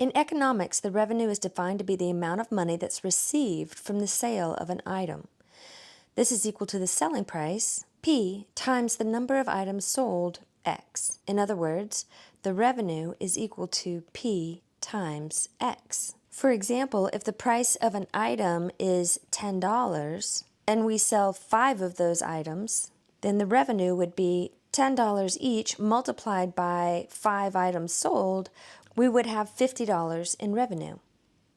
In economics, the revenue is defined to be the amount of money that's received from the sale of an item. This is equal to the selling price, P, times the number of items sold, X. In other words, the revenue is equal to P times X. For example, if the price of an item is $10 and we sell 5 of those items, then the revenue would be $10 each multiplied by 5 items sold. We would have $50 in revenue.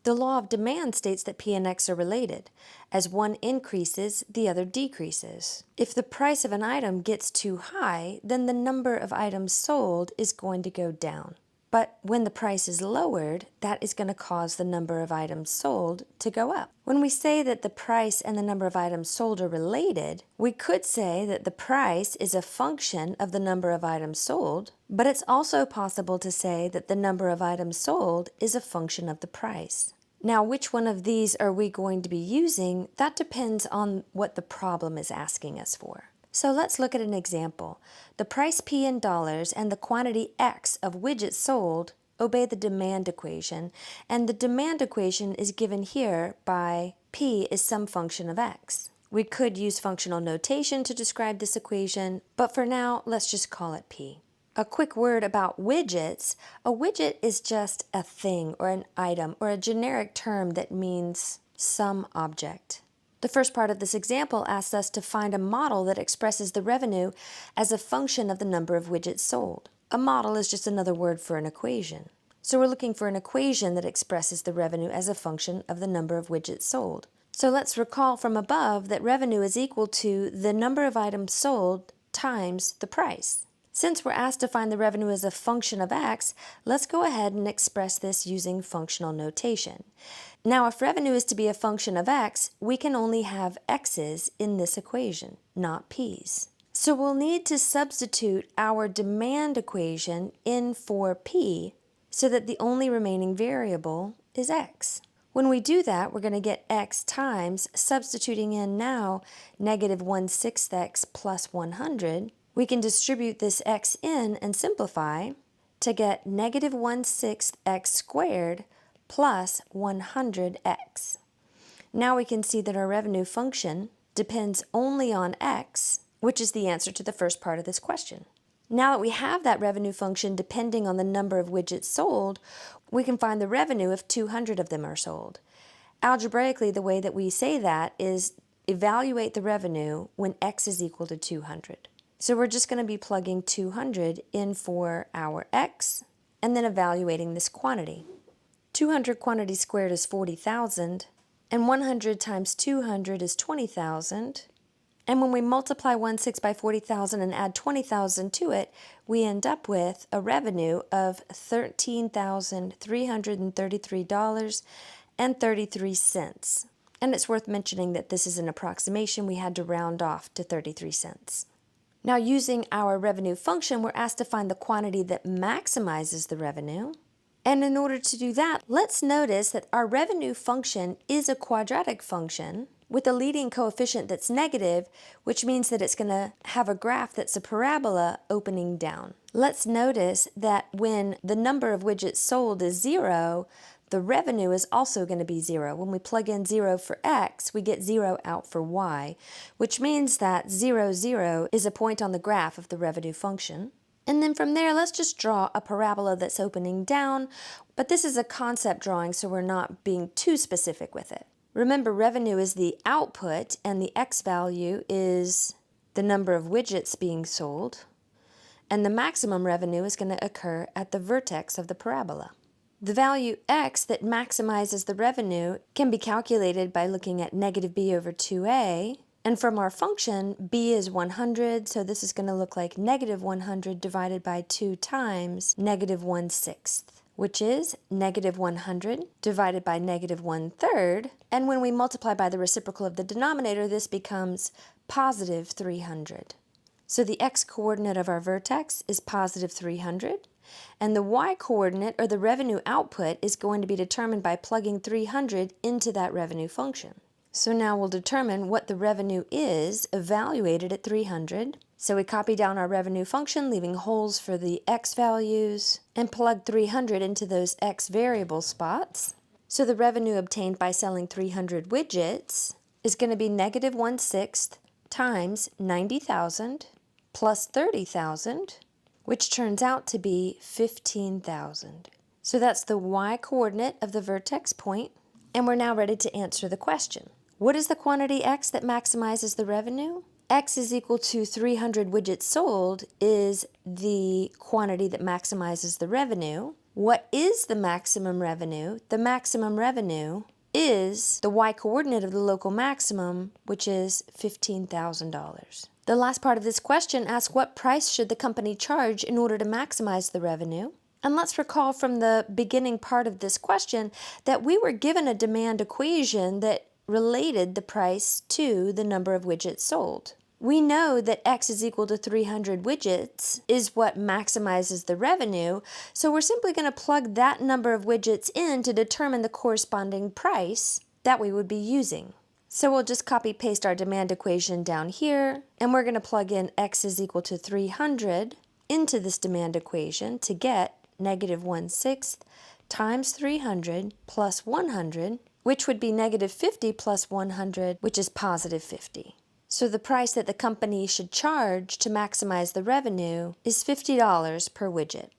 The law of demand states that P and X are related. As one increases, the other decreases. If the price of an item gets too high, then the number of items sold is going to go down. But when the price is lowered, that is going to cause the number of items sold to go up. When we say that the price and the number of items sold are related, we could say that the price is a function of the number of items sold, but it's also possible to say that the number of items sold is a function of the price. Now, which one of these are we going to be using? That depends on what the problem is asking us for. So let's look at an example. The price P in dollars and the quantity X of widgets sold obey the demand equation, and the demand equation is given here by P is some function of X. We could use functional notation to describe this equation, but for now, let's just call it P. A quick word about widgets. A widget is just a thing or an item or a generic term that means some object. The first part of this example asks us to find a model that expresses the revenue as a function of the number of widgets sold. A model is just another word for an equation. So we're looking for an equation that expresses the revenue as a function of the number of widgets sold. So let's recall from above that revenue is equal to the number of items sold times the price. Since we're asked to find the revenue as a function of X, let's go ahead and express this using functional notation. Now, if revenue is to be a function of X, we can only have X's in this equation, not P's. So we'll need to substitute our demand equation in for P so that the only remaining variable is X. When we do that, we're going to get X times, substituting in now, negative 1/6 X plus 100. We can distribute this X in and simplify to get negative 1/6 X squared plus 100X. Now we can see that our revenue function depends only on X, which is the answer to the first part of this question. Now that we have that revenue function depending on the number of widgets sold, we can find the revenue if 200 of them are sold. Algebraically, the way that we say that is evaluate the revenue when X is equal to 200. So we're just going to be plugging 200 in for our X and then evaluating this quantity. 200 quantity squared is 40,000, and 100 times 200 is 20,000. And when we multiply 1/6 by 40,000 and add 20,000 to it, we end up with a revenue of $13,333.33. And it's worth mentioning that this is an approximation. We had to round off to 33 cents. Now, using our revenue function, we're asked to find the quantity that maximizes the revenue. And in order to do that, let's notice that our revenue function is a quadratic function with a leading coefficient that's negative, which means that it's going to have a graph that's a parabola opening down. Let's notice that when the number of widgets sold is 0, the revenue is also going to be 0. When we plug in 0 for X, we get 0 out for Y, which means that 0, 0 is a point on the graph of the revenue function. And then from there, let's just draw a parabola that's opening down, but this is a concept drawing, so we're not being too specific with it. Remember, revenue is the output, and the X value is the number of widgets being sold, and the maximum revenue is going to occur at the vertex of the parabola. The value X that maximizes the revenue can be calculated by looking at negative B over 2A, and from our function, B is 100, so this is going to look like negative 100 divided by 2 times negative 1/6, which is negative 100 divided by negative 1/3, and when we multiply by the reciprocal of the denominator, this becomes positive 300. So the X coordinate of our vertex is positive 300, and the Y coordinate, or the revenue output, is going to be determined by plugging 300 into that revenue function. So now we'll determine what the revenue is evaluated at 300. So we copy down our revenue function, leaving holes for the x values, and plug 300 into those x variable spots. So the revenue obtained by selling 300 widgets is going to be negative 1/6 times 90,000 plus 30,000, which turns out to be 15,000. So that's the y-coordinate of the vertex point, and we're now ready to answer the question. What is the quantity x that maximizes the revenue? X is equal to 300 widgets sold is the quantity that maximizes the revenue. What is the maximum revenue? The maximum revenue is the y-coordinate of the local maximum, which is $15,000. The last part of this question asks what price should the company charge in order to maximize the revenue? And let's recall from the beginning part of this question that we were given a demand equation that related the price to the number of widgets sold. We know that x is equal to 300 widgets is what maximizes the revenue, so we're simply going to plug that number of widgets in to determine the corresponding price that we would be using. So we'll just copy paste our demand equation down here, and we're going to plug in x is equal to 300 into this demand equation to get negative 1/6 times 300 plus 100, which would be negative 50 plus 100, which is positive 50. So the price that the company should charge to maximize the revenue is $50 per widget.